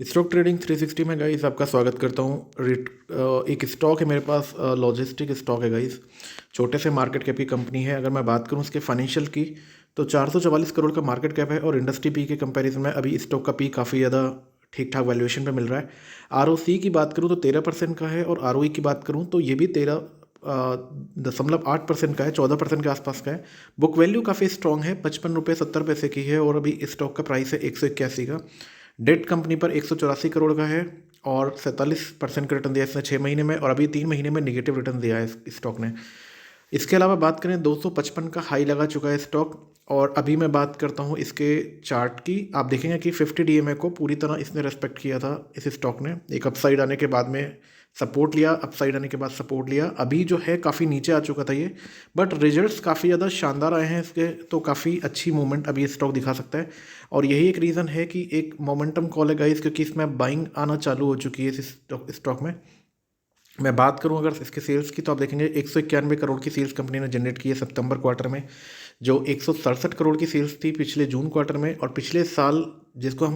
Stock trading 360 में guys आपका स्वागत करता हूँ। एक स्टॉक है मेरे पास, लॉजिस्टिक स्टॉक है गाइस। छोटे से मार्केट कैप की कंपनी है। अगर मैं बात करूँ उसके फाइनेंशियल की तो 444 करोड़ का मार्केट कैप है और इंडस्ट्री पी के कंपैरिजन में अभी स्टॉक का पी काफ़ी ज़्यादा ठीक ठाक वैल्यूएशन पे मिल रहा है। आरओसी की बात करूँ तो 13% का है और आरओई की बात करूँ तो ये भी 13.8% का है, 14% के आसपास का है। बुक वैल्यू काफ़ी स्ट्रॉन्ग है, 55 रुपये 70 पैसे की है और अभी स्टॉक का प्राइस है 181 का। डेट कंपनी पर 184 करोड़ का है और 47% का रिटर्न दिया इसने 6 महीने में और अभी 3 महीने में निगेटिव रिटर्न दिया है इस स्टॉक ने। इसके अलावा बात करें 255 का हाई लगा चुका है स्टॉक। और अभी मैं बात करता हूँ इसके चार्ट की। आप देखेंगे कि 50 डीएमए को पूरी तरह इसने रेस्पेक्ट किया था। इस स्टॉक ने एक अपसाइड आने के बाद में सपोर्ट लिया, अपसाइड आने के बाद सपोर्ट लिया, अभी जो है काफ़ी नीचे आ चुका था ये। बट रिजल्ट्स काफ़ी ज़्यादा शानदार आए हैं इसके, तो काफ़ी अच्छी मूवमेंट अभी स्टॉक दिखा सकता है। और यही एक रीज़न है कि एक मोमेंटम कॉल है गाइस, क्योंकि इसमें बाइंग आना चालू हो चुकी है इस स्टॉक में। मैं बात करूं अगर इसके सेल्स की तो आप देखेंगे 191 करोड़ की सेल्स कंपनी ने जनरेट की है सितंबर क्वार्टर में, जो 167 करोड़ की सेल्स थी पिछले जून क्वार्टर में। और पिछले साल जिसको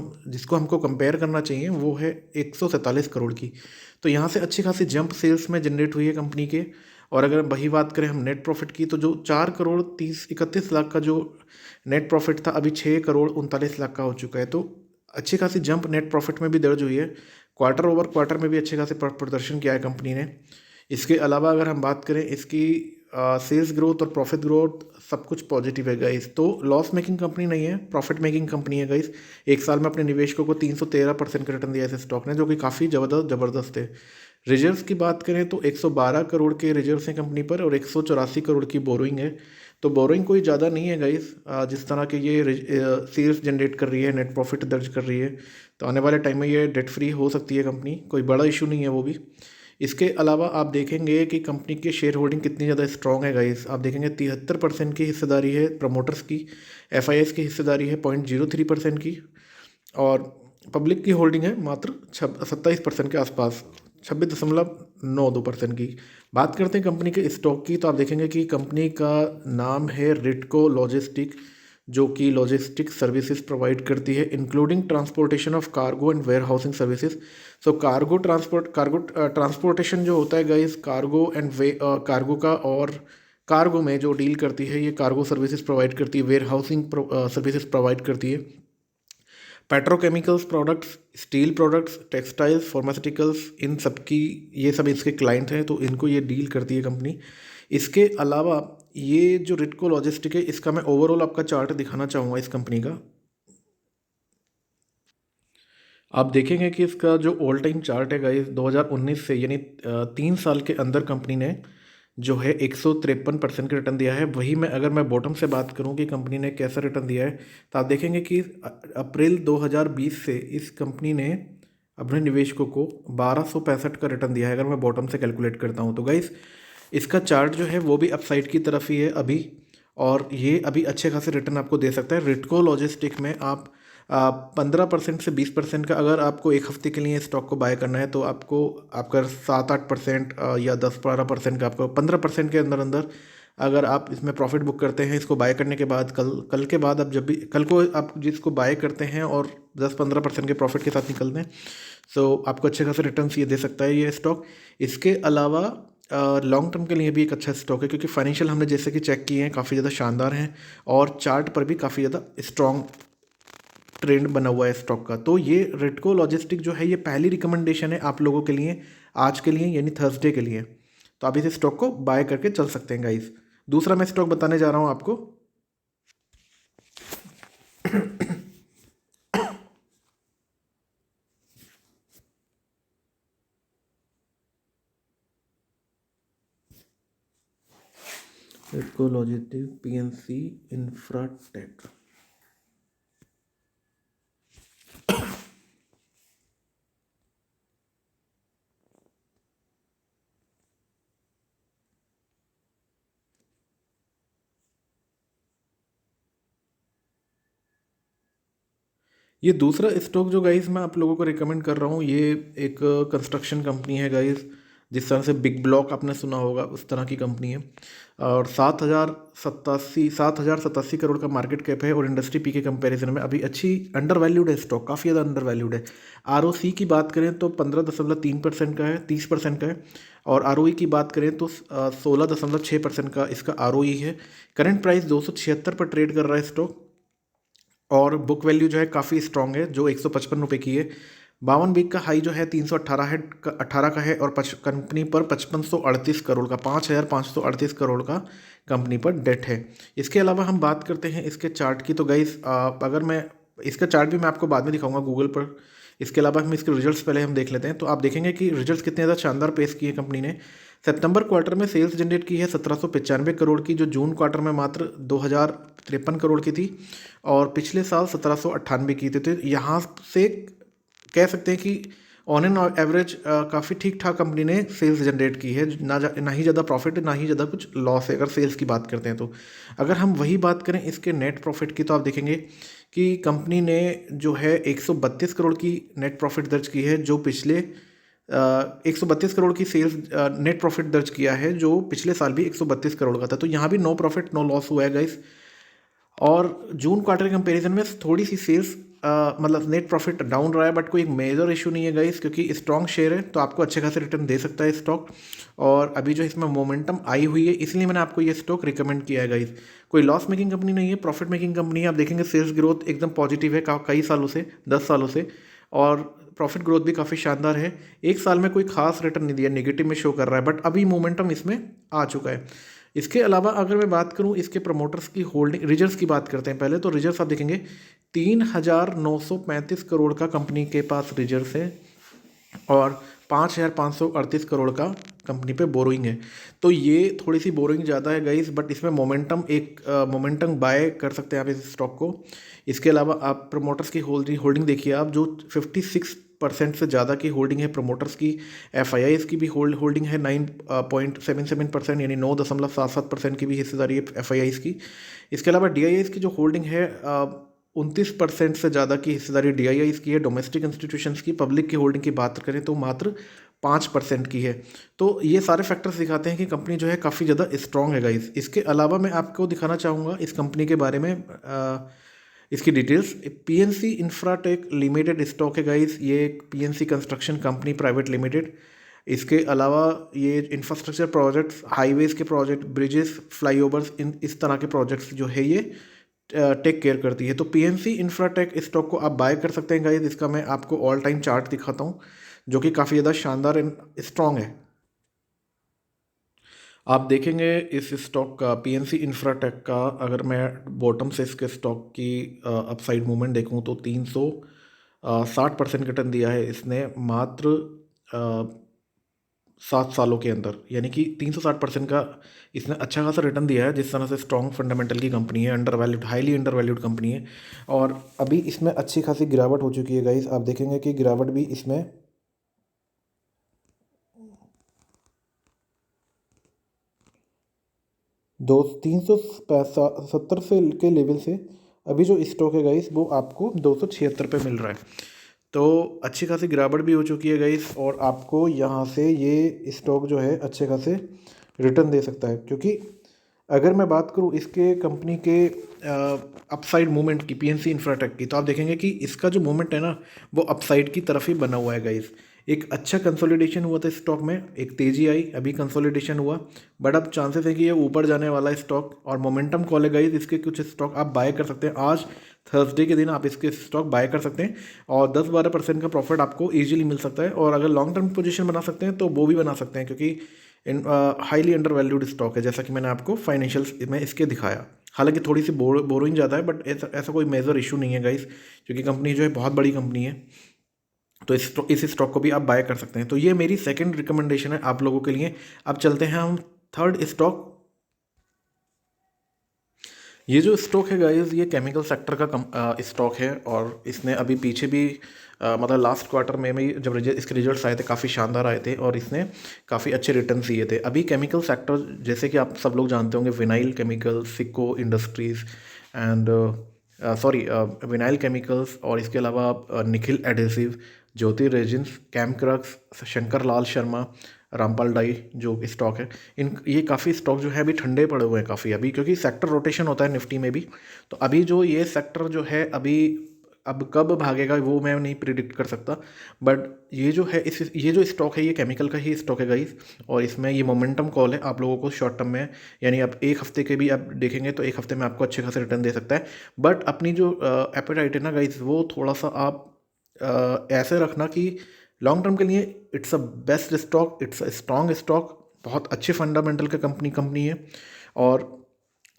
हमको कंपेयर करना चाहिए वो है 147 करोड़ की। तो यहाँ से अच्छी खासी जंप सेल्स में जनरेट हुई है कंपनी के। और अगर वही बात करें हम नेट प्रॉफिट की तो जो 4 करोड़ 31 लाख का जो नेट प्रॉफिट था अभी 6 करोड़ 39 लाख का हो चुका है। तो अच्छी खासी जंप नेट प्रॉफिट में भी दर्ज हुई है। क्वार्टर ओवर क्वार्टर में भी अच्छे खासे प्रदर्शन किया है कंपनी ने। इसके अलावा अगर हम बात करें इसकी सेल्स ग्रोथ और प्रॉफिट ग्रोथ, सब कुछ पॉजिटिव है गाइस। तो लॉस मेकिंग कंपनी नहीं है, प्रॉफिट मेकिंग कंपनी है गाइस। एक साल में अपने निवेशकों को 313% का रिटर्न दिया है इस स्टॉक ने, जो कि काफ़ी ज़बरदस्त है। रिजर्व्स की बात करें तो 112 करोड़ के रिजर्व्स हैं कंपनी पर और 184 करोड़ की बोरोइंग है। तो बोरोइंग कोई ज़्यादा नहीं है गाइस। जिस तरह के ये सेल्स जनरेट कर रही है, नेट प्रॉफिट दर्ज कर रही है, तो आने वाले टाइम में ये डेट फ्री हो सकती है कंपनी, कोई बड़ा इशू नहीं है वो भी। इसके अलावा आप देखेंगे कि कंपनी की शेयर होल्डिंग कितनी ज़्यादा स्ट्रॉन्ग है गाइस। आप देखेंगे 73% की हिस्सेदारी है प्रमोटर्स की, एफआईएस की हिस्सेदारी है 0.03% की, और पब्लिक की होल्डिंग है मात्र 27% के आसपास, 26.92% की। बात करते हैं कंपनी के स्टॉक की तो आप देखेंगे कि कंपनी का नाम है रिटको लॉजिस्टिक, जो कि लॉजिस्टिक सर्विसेज प्रोवाइड करती है including transportation of cargo and warehousing services. So cargo transportation जो होता है गाइस, कार्गो एंड वे कार्गो का, और कार्गो में जो डील करती है ये कार्गो सर्विसेज प्रोवाइड करती है, वेयर हाउसिंग सर्विसेज प्रोवाइड करती है। Petrochemicals products, steel products, textiles, pharmaceuticals, इन सब की, ये सब इसके क्लाइंट हैं, तो इनको ये डील करती है कंपनी। इसके अलावा ये जो रिटको लॉजिस्टिक है इसका मैं ओवरऑल आपका चार्ट दिखाना चाहूँगा इस कंपनी का। आप देखेंगे कि इसका जो ऑल टाइम चार्ट है गाइस 2019 से, यानी 3 साल के अंदर कंपनी ने जो है 153% का रिटर्न दिया है। वही मैं अगर मैं बॉटम से बात करूं कि कंपनी ने कैसा रिटर्न दिया है, तो आप देखेंगे कि अप्रैल 2020 से इस कंपनी ने अपने निवेशकों को 1265 का रिटर्न दिया है, अगर मैं बॉटम से कैलकुलेट करता हूं तो गाइस इसका चार्ट जो है वो भी अपसाइड की तरफ ही है अभी। और ये अभी अच्छे खासे रिटर्न आपको दे सकता है। रिटको लॉजिस्टिक में आप 15% से 20% का, अगर आपको एक हफ्ते के लिए स्टॉक को बाय करना है तो आपको आपका 7-8% या 10-12% का, आपको 15% के अंदर अंदर अगर आप इसमें प्रॉफिट बुक करते हैं इसको बाय करने के बाद, कल कल के बाद, आप जब भी कल को आप जिसको बाय करते हैं और 10-15% के प्रॉफिट के साथ निकलते हैं, सो आपको अच्छे खासे रिटर्न ये दे सकता है ये स्टॉक। इसके अलावा लॉन्ग टर्म के लिए भी एक अच्छा स्टॉक है, क्योंकि फाइनेंशियल हमने जैसे कि चेक किए हैं काफ़ी ज़्यादा शानदार हैं और चार्ट पर भी काफ़ी ज़्यादा स्ट्रॉन्ग ट्रेंड बना हुआ है स्टॉक का। तो ये रिटको लॉजिस्टिक जो है ये पहली रिकमेंडेशन है आप लोगों के लिए आज के लिए, यानी थर्सडे के लिए। तो आप इस स्टॉक को बाय करके चल सकते हैं गाइस। दूसरा मैं स्टॉक बताने जा रहा हूँ आपको। रिटको लॉजिस्टिक पीएनसी इंफ्राटेक। ये दूसरा स्टॉक जो गाइस मैं आप लोगों को रिकमेंड कर रहा हूँ, ये एक कंस्ट्रक्शन कंपनी है गाइस, जिस तरह से बिग ब्लॉक आपने सुना होगा, उस तरह की कंपनी है। और 7,087 करोड़ का मार्केट कैप है और इंडस्ट्री पी के कंपैरिजन में अभी अच्छी अंडर वैल्यूड है स्टॉक, काफ़ी ज़्यादा अंडर वैल्यूड है। ROC की बात करें तो 15.3% का है, 30% का है। और ROE की बात करें तो 16.6% का इसका ROE है। करंट प्राइस 276 पर ट्रेड कर रहा है स्टॉक। और बुक वैल्यू जो है काफ़ी स्ट्रांग है, जो 155 रुपये की है। 52 वीक का हाई जो है 318 है, 18 का है। और कंपनी पर 5538 करोड़ का, 5538 करोड़ का कंपनी पर डेट है। इसके अलावा हम बात करते हैं इसके चार्ट की, तो गाइस अगर मैं इसका चार्ट भी मैं आपको बाद में दिखाऊंगा गूगल पर। इसके अलावा हम इसके रिजल्ट्स पहले हम देख लेते हैं, तो आप देखेंगे कि रिजल्ट्स कितने ज़्यादा शानदार पेश किए कंपनी ने। सितंबर क्वार्टर में सेल्स जनरेट की है 1795 करोड़ की, जो जून क्वार्टर में मात्र 2053 करोड़ की थी। और पिछले साल 1798 की थी। तो यहाँ से कह सकते हैं कि ऑन एन एवरेज काफ़ी ठीक ठाक कंपनी ने सेल्स जनरेट की है। ना ही ज़्यादा प्रॉफिट है, ना ही ज़्यादा कुछ लॉस है, अगर सेल्स की बात करते हैं तो। अगर हम वही बात करें इसके नेट प्रॉफिट की, तो आप देखेंगे कि कंपनी ने जो है 132 करोड़ की नेट प्रॉफिट दर्ज की है, जो पिछले 132 करोड़ की सेल्स नेट प्रॉफिट दर्ज किया है, जो पिछले साल भी 132 करोड़ का था। तो यहाँ भी नो प्रॉफिट नो लॉस हुआ है गाइस। और जून क्वार्टर के कंपैरिजन में थोड़ी सी सेल्स मतलब नेट प्रॉफिट डाउन रहा है, बट कोई एक मेजर इशू नहीं है गाइस, क्योंकि स्ट्रॉन्ग शेयर है तो आपको अच्छे खासे रिटर्न दे सकता है स्टॉक। और अभी जो इसमें मोमेंटम आई हुई है, इसलिए मैंने आपको ये स्टॉक रिकमेंड किया है गाइस। कोई लॉस मेकिंग कंपनी नहीं है, प्रॉफिट मेकिंग कंपनी है। आप देखेंगे सेल्स ग्रोथ एकदम पॉजिटिव है कई सालों से, 10 सालों से। और प्रॉफिट ग्रोथ भी काफ़ी शानदार है। एक साल में कोई खास रिटर्न नहीं दिया, नेगेटिव में शो कर रहा है, बट अभी मोमेंटम इसमें आ चुका है। इसके अलावा अगर मैं बात करूं इसके प्रमोटर्स की होल्डिंग, रिजर्व्स की बात करते हैं पहले, तो रिजर्व्स आप देखेंगे 3,935 करोड़ का कंपनी के पास रिजर्व्स है। और 5,538 करोड़ का कंपनी पे बोरोइंग है। तो ये थोड़ी सी बोरोइंग ज़्यादा है गाइस, बट इसमें मोमेंटम बाय कर सकते हैं आप इस स्टॉक को। इसके अलावा आप प्रमोटर्स की होल्डिंग देखिए आप, जो 56% से ज़्यादा की होल्डिंग है प्रमोटर्स की। FIIs की भी होल्डिंग है 9.77%, यानी 9.77% की भी हिस्सेदारी है FIIs की। इसके अलावा DIIs की जो होल्डिंग है 29% से ज़्यादा की हिस्सेदारी DIIs की है। डोमेस्टिक इंस्टीट्यूशंस की पब्लिक की होल्डिंग की बात करें तो मात्र 5% की है। तो ये सारे फैक्टर्स दिखाते हैं कि कंपनी जो है काफ़ी ज़्यादा स्ट्रॉन्ग है गाइस। इसके अलावा मैं आपको दिखाना चाहूँगा इस कंपनी के बारे में इसकी details. PNC Infratech limited stock है गाइस, ये एक PNC construction company private limited. इसके अलावा ये इंफ्रास्ट्रक्चर प्रोजेक्ट्स, हाईवेज के प्रोजेक्ट, ब्रिजेस, फ्लाईओवर्स, इस तरह के प्रोजेक्ट्स जो है ये टेक केयर करती है। तो PNC इंफ्राटेक स्टॉक को आप बाय कर सकते हैं गाइस। इसका मैं आपको ऑल टाइम चार्ट दिखाता हूँ, जो कि काफ़ी ज़्यादा शानदार एंड स्ट्रॉन्ग है। आप देखेंगे इस स्टॉक का, PNC इंफ्राटेक का, अगर मैं बॉटम से इसके स्टॉक की अपसाइड मूवमेंट देखूं तो 360% रिटर्न दिया है इसने मात्र 7 सालों के अंदर, यानी कि 360% का इसने अच्छा खासा रिटर्न दिया है। जिस तरह से स्ट्रॉन्ग फंडामेंटल की कंपनी है, under valued, highly under valued company है। और अभी इसमें अच्छी खासी गिरावट हो चुकी है गाइस। आप देखेंगे कि गिरावट भी इसमें 370 से के लेवल से अभी जो स्टॉक है गाइस वो आपको 276 पे मिल रहा है। तो अच्छी खासी गिरावट भी हो चुकी है गाइस, और आपको यहाँ से ये स्टॉक जो है अच्छे खासे रिटर्न दे सकता है। क्योंकि अगर मैं बात करूँ इसके कंपनी के अपसाइड मूवमेंट की, PNC इंफ्राटेक की, तो आप देखेंगे कि इसका जो मूवमेंट है ना, वो अपसाइड की तरफ ही बना हुआ है गाइस। एक अच्छा कंसोलिडेशन हुआ था स्टॉक में, एक तेज़ी आई, अभी कंसोलिडेशन हुआ, बट अब चांसेस है कि ये ऊपर जाने वाला है स्टॉक। और मोमेंटम कॉल है गाइस, इसके कुछ स्टॉक आप बाय कर सकते हैं। आज थर्सडे के दिन आप इसके स्टॉक बाय कर सकते हैं, और 10-12% का प्रॉफिट आपको ईजिली मिल सकता है। और अगर लॉन्ग टर्म पोजीशन बना सकते हैं तो वो भी बना सकते हैं, क्योंकि हाईली अंडर वैल्यूड स्टॉक है, जैसा कि मैंने आपको फाइनेंशियल्स में इसके दिखाया। हालांकि थोड़ी सी बोरोइंग ज़्यादा है, बट ऐसा कोई मेजर इशू नहीं है गाइस, क्योंकि कंपनी जो है बहुत बड़ी कंपनी है। तो इस स्टॉक को भी आप बाय कर सकते हैं। तो ये मेरी सेकंड रिकमेंडेशन है आप लोगों के लिए। अब चलते हैं हम थर्ड स्टॉक। ये जो स्टॉक है गाइस, ये केमिकल सेक्टर का स्टॉक है, और इसने अभी पीछे भी मतलब लास्ट क्वार्टर में भी जब इसके रिजल्ट्स आए थे काफ़ी शानदार आए थे, और इसने काफ़ी अच्छे रिटर्न दिए थे। अभी केमिकल सेक्टर, जैसे कि आप सब लोग जानते होंगे, vinyl chemical, सिको industries and vinyl chemicals, और इसके अलावा निखिल एडेसिव, ज्योति रेजिन्स, कैमक्रक्स, शंकर लाल शर्मा, रामपाल डाई जो स्टॉक है, इन ये काफ़ी स्टॉक जो है अभी ठंडे पड़े हुए हैं काफ़ी अभी, क्योंकि सेक्टर रोटेशन होता है निफ्टी में भी। तो अभी जो ये सेक्टर जो है अभी, अब कब भागेगा वो मैं नहीं प्रिडिक्ट कर सकता। बट ये जो है इस ये जो स्टॉक है ये केमिकल का ही स्टॉक है गाइस, और इसमें ये मोमेंटम कॉल है आप लोगों को शॉर्ट टर्म में, यानी आप एक हफ्ते के भी आप देखेंगे तो एक हफ्ते में आपको अच्छे खासे रिटर्न दे सकता है। बट अपनी जो एपेटाइट है ना गाइस, वो थोड़ा सा आप ऐसे रखना कि लॉन्ग टर्म के लिए it's a best stock, it's a strong stock, बहुत अच्छे फंडामेंटल का कंपनी कंपनी है। और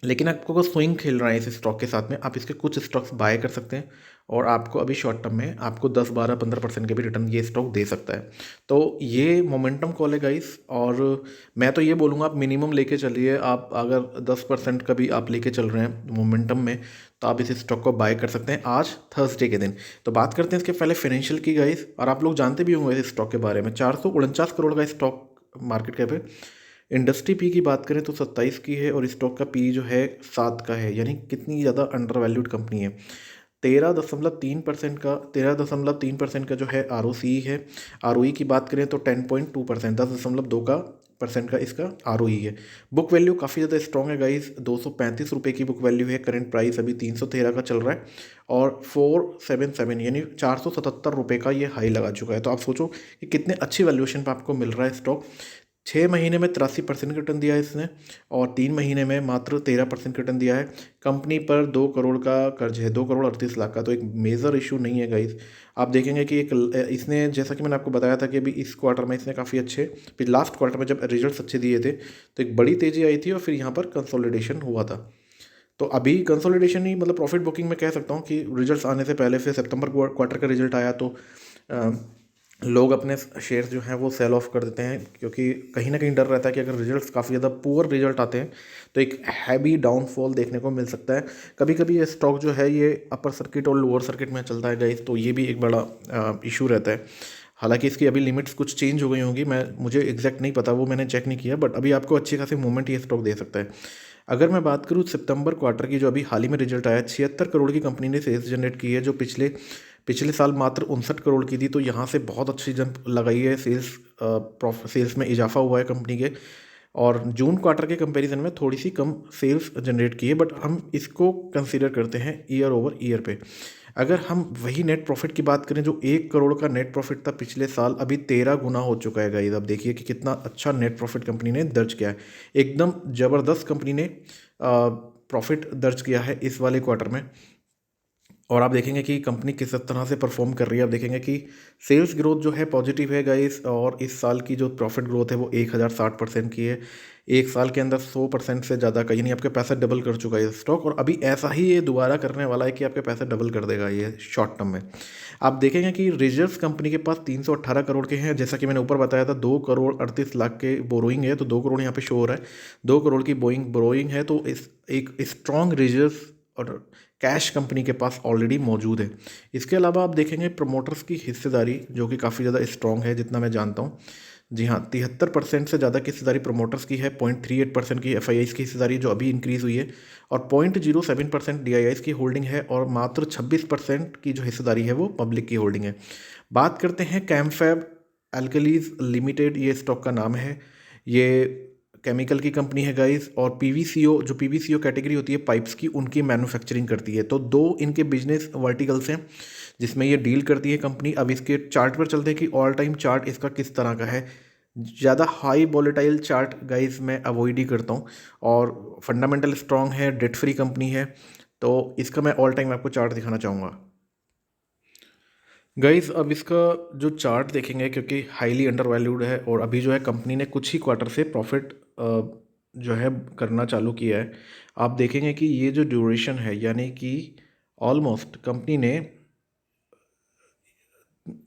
लेकिन आपको अगर स्विंग खेल रहा है इस स्टॉक के साथ में, आप इसके कुछ स्टॉक्स बाय कर सकते हैं, और आपको अभी शॉर्ट टर्म में आपको 10 12 15% के भी रिटर्न ये स्टॉक दे सकता है। तो ये मोमेंटम कॉल है गाइस, और मैं तो ये बोलूँगा आप मिनिमम लेके चलिए। आप अगर 10% का भी आप लेके चल रहे हैं मोमेंटम में, तो आप इस स्टॉक को बाय कर सकते हैं आज थर्सडे के दिन। तो बात करते हैं इसके पहले फाइनेंशियल की गाइस, और आप लोग जानते भी होंगे इस स्टॉक के बारे में, 449 करोड़ का स्टॉक मार्केट कैप है। इंडस्ट्री पी की बात करें तो 27 की है, और स्टॉक का पी जो है 7 का है, यानी कितनी ज़्यादा अंडर वैल्यूड कंपनी है। 13.3% का जो है आर ओ सी है। आर ओ ई की बात करें तो 10.2%, 10.2 का परसेंट का इसका आर ओ ई है। बुक वैल्यू काफ़ी ज़्यादा स्ट्रॉन्ग है गाइस, 235 रुपये की बुक वैल्यू है, करंट प्राइस अभी 313 का चल रहा है, और 477 यानी 477 रुपये का ये हाई लगा चुका है। तो आप सोचो कि कितने अच्छी वैल्यूएशन पर आपको मिल रहा है स्टॉक। 6 महीने में 83% का रिटर्न दिया है इसने, और 3 महीने में मात्र 13% का रिटर्न दिया है। कंपनी पर 2 करोड़ का कर्ज है, 2 करोड़ 38 लाख का, तो एक मेजर इशू नहीं है गाइज। आप देखेंगे कि एक इसने, जैसा कि मैंने आपको बताया था कि अभी इस क्वार्टर में इसने काफ़ी अच्छे, फिर लास्ट क्वार्टर में जब रिजल्ट्स अच्छे दिए थे तो एक बड़ी तेज़ी आई थी, और फिर यहाँ पर कंसोलिडेशन हुआ था। तो अभी कंसोलिडेशन ही मतलब प्रॉफिट बुकिंग में कह सकता हूँ कि रिजल्ट्स आने से पहले, फिर सितंबर क्वार्टर का रिजल्ट आया तो लोग अपने शेयर्स जो हैं वो सेल ऑफ कर देते हैं, क्योंकि कहीं ना कहीं डर रहता है कि अगर रिजल्ट्स काफ़ी ज़्यादा पुअर रिजल्ट आते हैं तो एक हैवी डाउनफॉल देखने को मिल सकता है। कभी कभी ये स्टॉक जो है ये अपर सर्किट और लोअर सर्किट में चलता है गाइस, तो ये भी एक बड़ा इशू रहता है। हालांकि इसकी अभी लिमिट्स कुछ चेंज हो गई होंगी, मुझे एग्जैक्ट नहीं पता, वो मैंने चेक नहीं किया, बट अभी आपको अच्छी खासी मूवमेंट ये स्टॉक दे सकता है। अगर मैं बात करूँ सितंबर क्वार्टर की, जो अभी हाल ही में रिजल्ट आया, 76 करोड़ की कंपनी ने सेल्स जनरेट की है, जो पिछले पिछले साल मात्र 59 करोड़ की थी। तो यहाँ से बहुत अच्छी जंप लगाई है, सेल्स में इजाफा हुआ है कंपनी के, और जून क्वार्टर के कंपैरिजन में थोड़ी सी कम सेल्स जनरेट की है, बट हम इसको कंसीडर करते हैं ईयर ओवर ईयर पे। अगर हम वही नेट प्रॉफिट की बात करें, जो 1 करोड़ का नेट प्रॉफिट था पिछले साल, अभी 13 गुना हो चुका है गाइस। अब देखिए कि कितना अच्छा नेट प्रॉफिट कंपनी ने दर्ज किया है, एकदम ज़बरदस्त कंपनी ने प्रॉफिट दर्ज किया है इस वाले क्वार्टर में। और आप देखेंगे कि कंपनी किस तरह से परफॉर्म कर रही है। आप देखेंगे कि सेल्स ग्रोथ जो है पॉजिटिव है गाइस, और इस साल की जो प्रॉफिट ग्रोथ है वो 1060% की है। एक साल के अंदर 100% से ज़्यादा का, यानी आपके पैसे डबल कर चुका है ये स्टॉक, और अभी ऐसा ही ये दोबारा करने वाला है कि आपके पैसे डबल कर देगा ये शॉर्ट टर्म में। आप देखेंगे कि रिजर्व्स कंपनी के पास 318 करोड़ के हैं, जैसा कि मैंने ऊपर बताया था 2 करोड़ 38 लाख के बोरोइंग है, तो 2 करोड़ यहाँ पे शो हो रहा है, 2 करोड़ की बोरोइंग है, तो इस एक स्ट्रॉन्ग रिजर्व्स और कैश कंपनी के पास ऑलरेडी मौजूद है। इसके अलावा आप देखेंगे प्रमोटर्स की हिस्सेदारी जो कि काफ़ी ज़्यादा स्ट्रॉन्ग है, जितना मैं जानता हूँ। जी हाँ, 73% से ज़्यादा की हिस्सेदारी प्रमोटर्स की है, 0.38% की एफ की हिस्सेदारी जो अभी इंक्रीज़ हुई है, और 0.07% डी की होल्डिंग है, और मात्र 26% की जो हिस्सेदारी है वो पब्लिक की होल्डिंग है। बात करते हैं कैमफैब एल्कलीज लिमिटेड, ये स्टॉक का नाम है। ये केमिकल की कंपनी है गाइस, और पीवीसीओ, जो पीवीसीओ कैटेगरी होती है पाइप्स की, उनकी मैन्युफैक्चरिंग करती है। तो दो इनके बिजनेस वर्टिकल्स हैं जिसमें ये डील करती है कंपनी। अब इसके चार्ट पर चलते हैं कि ऑल टाइम चार्ट इसका किस तरह का है। ज़्यादा हाई वॉलेटाइल चार्ट गाइस मैं अवॉइड ही करता हूँ, और फंडामेंटल स्ट्रॉन्ग है, डेट फ्री कंपनी है, तो इसका मैं ऑल टाइम आपको चार्ट दिखाना चाहूँगा गाइस। अब इसका जो चार्ट देखेंगे, क्योंकि हाईली अंडर वैल्यूड है, और अभी जो है कंपनी ने कुछ ही क्वार्टर से प्रॉफिट जो है करना चालू किया है। आप देखेंगे कि ये जो ड्यूरेशन है, यानी कि ऑलमोस्ट कंपनी ने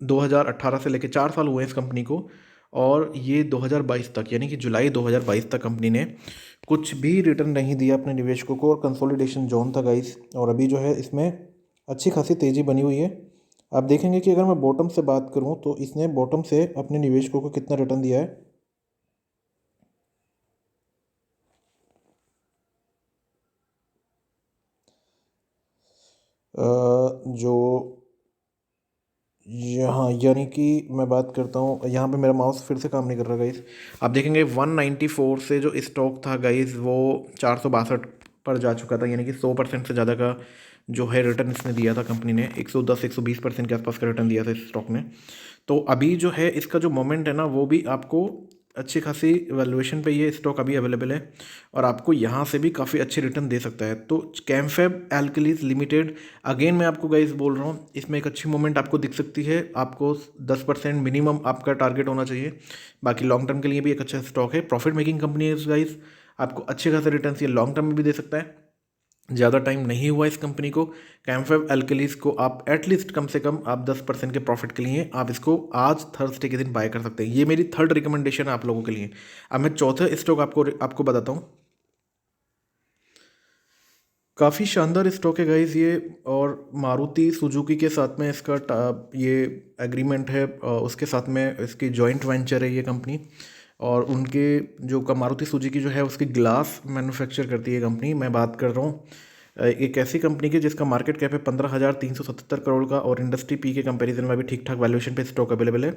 2018 से लेकर 4 साल हुए इस कंपनी को, और ये 2022 तक, यानी कि जुलाई 2022 तक कंपनी ने कुछ भी रिटर्न नहीं दिया अपने निवेशकों को, और कंसोलिडेशन जोन था गाइस। और अभी जो है इसमें अच्छी खासी तेज़ी बनी हुई है। आप देखेंगे कि अगर मैं बॉटम से बात करूं तो इसने बॉटम से अपने निवेशकों को कितना रिटर्न दिया है। जो यहाँ यानी कि मैं बात करता हूँ, यहाँ पे मेरा माउस फिर से काम नहीं कर रहा गाइस। आप देखेंगे 194 से जो स्टॉक था गाइस वो 462 पर जा चुका था, यानी कि 100% से ज़्यादा का जो है रिटर्न इसने दिया था कंपनी ने। 110 120% के आसपास का रिटर्न दिया था इस स्टॉक ने। तो अभी जो है इसका जो मोमेंट है ना वो भी आपको अच्छी खासी वैल्यूएशन पे ये स्टॉक अभी अवेलेबल है और आपको यहाँ से भी काफ़ी अच्छे रिटर्न दे सकता है। तो कैम्फेब एल्कलीज लिमिटेड, अगेन मैं आपको गाइस बोल रहा हूँ, इसमें एक अच्छी मूवमेंट आपको दिख सकती है। आपको 10% मिनिमम आपका टारगेट होना चाहिए। बाकी लॉन्ग टर्म के लिए भी एक अच्छा स्टॉक है, प्रॉफिट मेकिंग कंपनी है गाइस। आपको अच्छे खासे रिटर्न ये लॉन्ग टर्म में भी दे सकता है। ज़्यादा टाइम नहीं हुआ इस कंपनी को। कैम्फेब एल्कलीज को आप एटलीस्ट कम से कम आप 10% के प्रॉफिट के लिए आप इसको आज थर्सडे के दिन बाय कर सकते हैं। ये मेरी थर्ड रिकमेंडेशन है आप लोगों के लिए। अब मैं चौथा स्टॉक आपको बताता हूँ। काफ़ी शानदार स्टॉक है गाइज ये, और मारुति सुजुकी के साथ में इसका ये एग्रीमेंट है, उसके साथ में इसकी जॉइंट वेंचर है ये कंपनी। और उनके जो मारुति सुजुकी जो है उसकी ग्लास मैन्युफैक्चर करती है कंपनी। मैं बात कर रहा हूँ एक ऐसी कंपनी की जिसका मार्केट कैप है 15,377 करोड़ का, और इंडस्ट्री पी के कंपैरिजन में भी ठीक ठाक वैल्यूएशन पे स्टॉक अवेलेबल है।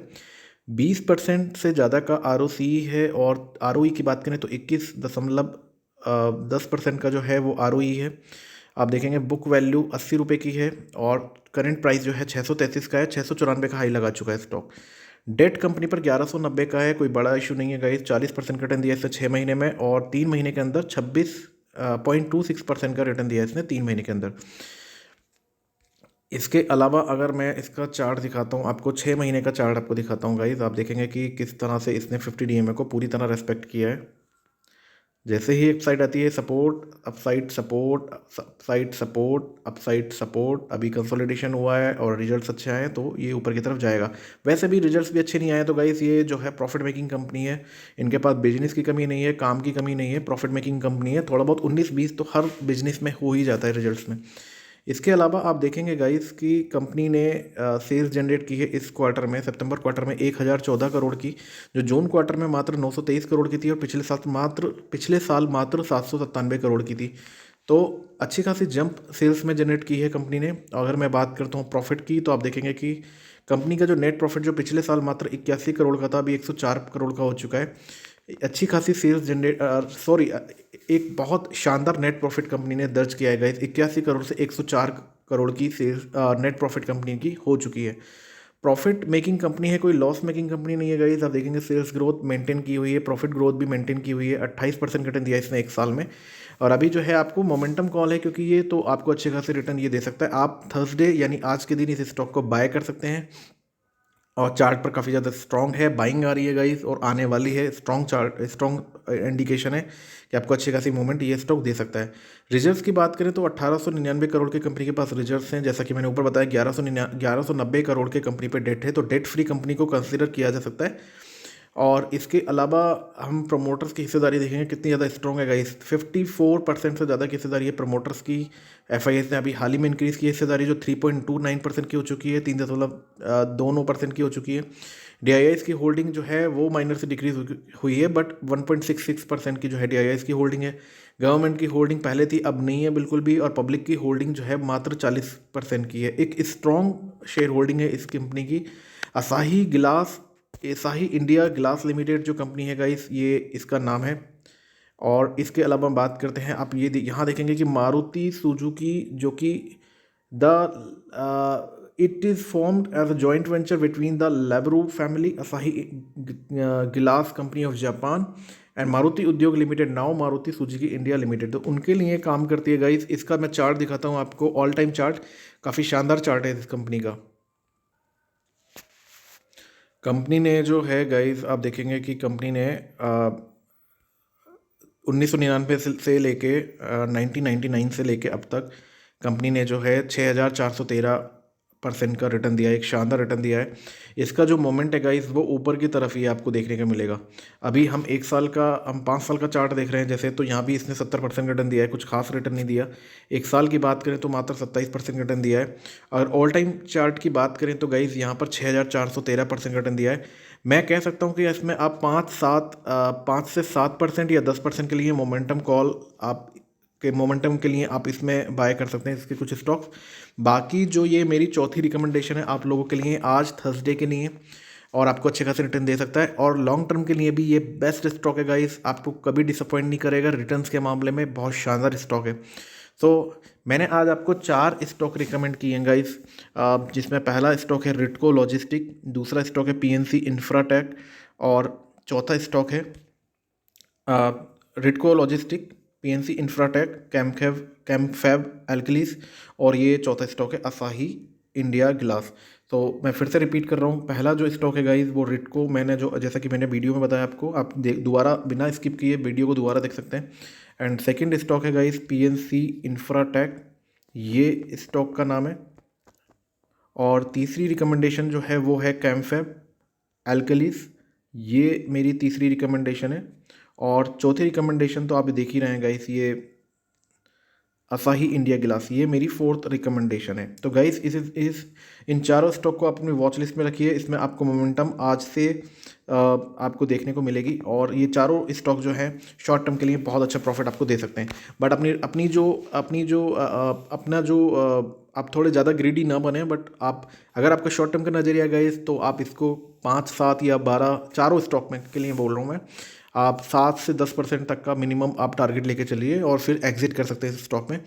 20% से ज़्यादा का ROC है, और ROE की बात करें तो 21.10% का जो है वो ROE है। आप देखेंगे बुक वैल्यू 80 रुपये की है, और करंट प्राइस जो है 633 का है। 694 का हाई लगा चुका है स्टॉक। डेट कंपनी पर 1190 का है, कोई बड़ा इशू नहीं है गाइस। 40% का रिटर्न दिया इसने 6 महीने में, और 3 महीने के अंदर 26.26% का रिटर्न दिया इसने 3 महीने के अंदर। इसके अलावा अगर मैं इसका चार्ट दिखाता हूँ आपको, 6 महीने का चार्ट आपको दिखाता हूँ गाइज, आप देखेंगे कि किस तरह से इसने 50 DMA को पूरी तरह रेस्पेक्ट किया है। जैसे ही एक साइड आती है support, upside support, side support, upside support. अभी कंसोलिडेशन हुआ है और रिजल्ट्स अच्छे आए हैं तो ये ऊपर की तरफ जाएगा। वैसे भी रिजल्ट्स भी अच्छे नहीं आए तो गाइस ये जो है प्रॉफिट मेकिंग कंपनी है। इनके पास बिजनेस की कमी नहीं है, काम की कमी नहीं है, प्रॉफिट मेकिंग कंपनी है। थोड़ा बहुत 19-20 तो हर बिजनेस में हो ही जाता है रिजल्ट्स में। इसके अलावा आप देखेंगे गाइस कि कंपनी ने सेल्स जनरेट की है इस क्वार्टर में, सितंबर क्वार्टर में 1014 करोड़ की, जो जून क्वार्टर में मात्र 923 करोड़ की थी, और पिछले साल मात्र 797 करोड़ की थी। तो अच्छी खासी जंप सेल्स में जनरेट की है कंपनी ने। अगर मैं बात करता हूँ प्रॉफिट की, तो आप देखेंगे कि कंपनी का जो नेट प्रॉफिट जो पिछले साल मात्र 81 करोड़ का था, अभी 104 करोड़ का हो चुका है। अच्छी खासी सेल्स जनरेट एक बहुत शानदार नेट प्रॉफिट कंपनी ने दर्ज किया है गाइस। 81 करोड़ से 104 करोड़ की सेल्स नेट प्रॉफिट कंपनी की हो चुकी है। प्रॉफिट मेकिंग कंपनी है, कोई लॉस मेकिंग कंपनी नहीं है गाइस। आप देखेंगे सेल्स ग्रोथ मेंटेन की हुई है, प्रॉफिट ग्रोथ भी मेंटेन की हुई है। 28% रिटर्न दिया इसने एक साल में। और अभी जो है आपको मोमेंटम कॉल है, क्योंकि ये तो आपको अच्छे खासे रिटर्न ये दे सकता है। आप थर्सडे यानी आज के दिन इस स्टॉक को बाय कर सकते हैं, और चार्ट पर काफ़ी ज़्यादा स्ट्रॉन्ग है, बाइंग आ रही है गाइस और आने वाली है। स्ट्रॉन्ग इंडिकेशन है कि आपको अच्छी खासी मूवमेंट ये स्टॉक दे सकता है। रिजर्व्स की बात करें तो 1899 करोड़ के कंपनी के पास रिजर्व्स हैं। जैसा कि मैंने ऊपर बताया 1190 करोड़ के कंपनी पे डेट है, तो डेट फ्री कंपनी को कंसिडर किया जा सकता है। और इसके अलावा हम प्रमोटर्स की हिस्सेदारी देखेंगे कितनी ज़्यादा स्ट्रॉन्ग है गाइस। 54% से ज़्यादा की हिस्सेदारी है प्रमोटर्स की। FIS ने अभी हाल ही में इंक्रीज़ की हिस्सेदारी, जो 3.29% की हो चुकी है, 3.29% की हो चुकी है। DIIs की होल्डिंग जो है वो माइनर से डिक्रीज हुई है, बट 1.66% की जो है DIIs की होल्डिंग है। गवर्नमेंट की होल्डिंग पहले थी, अब नहीं है बिल्कुल भी, और पब्लिक की होल्डिंग जो है मात्र 40% की है। एक स्ट्रॉन्ग शेयर होल्डिंग है इस कंपनी की। असाही इंडिया ग्लास लिमिटेड जो कंपनी है गाइस, ये इसका नाम है। और इसके अलावा बात करते हैं, आप ये यहाँ देखेंगे कि मारुति सुजुकी, जो कि it is formed as a joint venture between the लेबरू family, Asahi glass company of Japan, and Maruti Udyog limited, now Maruti Suzuki India limited. तो उनके लिए काम करती है गाइस। इसका मैं चार्ट दिखाता हूँ आपको, ऑल टाइम चार्ट, काफ़ी शानदार चार्ट है इस कंपनी का। कंपनी ने जो है गाइस, आप देखेंगे कि कंपनी ने 1999 से लेके 1999 से लेके अब तक कंपनी ने जो है 6,413% का रिटर्न दिया है, एक शानदार रिटर्न दिया है। इसका जो मोमेंट है गाइस वो ऊपर की तरफ ही आपको देखने को मिलेगा। अभी हम 5 साल का चार्ट देख रहे हैं जैसे, तो यहाँ भी इसने 70% रिटर्न दिया है, कुछ खास रिटर्न नहीं दिया। एक साल की बात करें तो मात्र 27% रिटर्न दिया है। अगर ऑल टाइम चार्ट की बात करें तो गाइस यहाँ पर 6,413% रिटर्न दिया है। मैं कह सकता हूँ कि इसमें आप 5 से 7% या 10% के लिए मोमेंटम कॉल आप के मोमेंटम के लिए आप इसमें बाय कर सकते हैं इसके कुछ स्टॉक्स। बाकी जो ये मेरी चौथी रिकमेंडेशन है आप लोगों के लिए आज थर्सडे के लिए, और आपको अच्छे खासे रिटर्न दे सकता है, और लॉन्ग टर्म के लिए भी ये बेस्ट स्टॉक है गाइस, आपको कभी डिसअपॉइंट नहीं करेगा, रिटर्न्स के मामले में बहुत शानदार स्टॉक है। तो मैंने आज आपको 4 स्टॉक रिकमेंड किए हैं गाइस, जिसमें पहला स्टॉक है रिटको लॉजिस्टिक, दूसरा स्टॉक है पीएनसी इंफ्राटेक, और चौथा स्टॉक है रिटको लॉजिस्टिक, पीएनसी इंफ्राटेक, कैम्फैब एल्कलीस, और ये चौथा स्टॉक है असाही इंडिया ग्लास। तो मैं फिर से रिपीट कर रहा हूँ, पहला जो स्टॉक है गाइस वो रिटको, मैंने जो जैसा कि मैंने वीडियो में बताया आपको, आप दोबारा बिना स्किप किए वीडियो को दोबारा देख सकते हैं। एंड सेकंड स्टॉक है गाइस पीएनसी इंफ्राटेक, ये स्टॉक का नाम है। और तीसरी रिकमेंडेशन जो है वो है कैम्फैब एल्कलीस, ये मेरी तीसरी रिकमेंडेशन है। और चौथी रिकमेंडेशन तो आप देख ही रहे हैं गाइस, ये असाही इंडिया गिलास, ये मेरी फोर्थ रिकमेंडेशन है। तो गाइस इस इन चारों स्टॉक को आप अपनी वॉच लिस्ट में रखिए, इसमें आपको मोमेंटम आज से आपको देखने को मिलेगी, और ये चारों स्टॉक जो है शॉर्ट टर्म के लिए बहुत अच्छा प्रॉफिट आपको दे सकते हैं। बट अपना जो आप थोड़े ज़्यादा ग्रीडी ना बने, बट आप अगर आपका शॉर्ट टर्म का नज़रिया गाइस तो आप इसको 5, 7 या 12 चारों स्टॉक में के लिए बोल रहा हूँ मैं, आप 7 से 10% तक का मिनिमम आप टारगेट लेके चलिए और फिर एग्जिट कर सकते हैं इस स्टॉक में।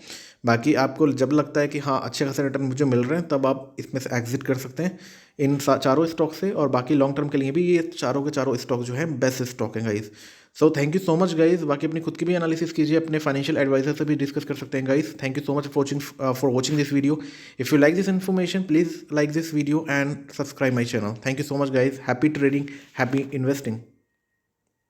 बाकी आपको जब लगता है कि हाँ अच्छे खासे रिटर्न मुझे मिल रहे हैं, तब आप इसमें से एग्जिट कर सकते हैं इन चारों स्टॉक से। और बाकी लॉन्ग टर्म के लिए भी ये चारों के चारों स्टॉक जो है बेस्ट स्टॉक हैं guys. So thank you so much guys. बाकी अपनी खुद की भी एनालिसिस कीजिए, अपने फाइनेंशियल एडवाइजर से भी डिस्कस कर सकते हैं guys. Thank you so much for watching this video. If you like this information please like this video and subscribe my channel. Thank you so much guys. Happy trading, happy investing.